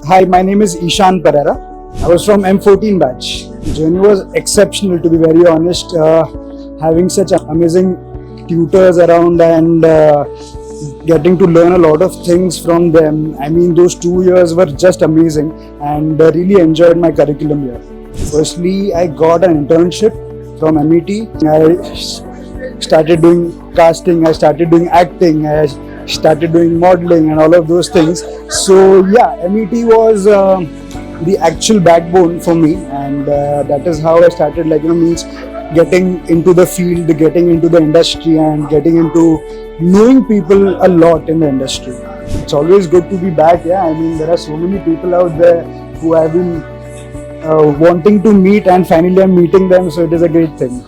Hi, my name is Eshaan Pereira. I was from M14 batch. The journey was exceptional, to be very honest. Having such amazing tutors around and getting to learn a lot of things from them. I mean, those 2 years were just amazing and really enjoyed my curriculum here. Firstly, I got an internship from MET. I started doing casting, I started doing acting, I started doing modeling and all of those things. So yeah, MET was the actual backbone for me, and that is how I started, means getting into the field, getting into the industry, and getting into knowing people a lot in the industry. It's always good to be back. Yeah, I mean, there are so many people out there who I've been wanting to meet, and finally I'm meeting them, so it is a great thing.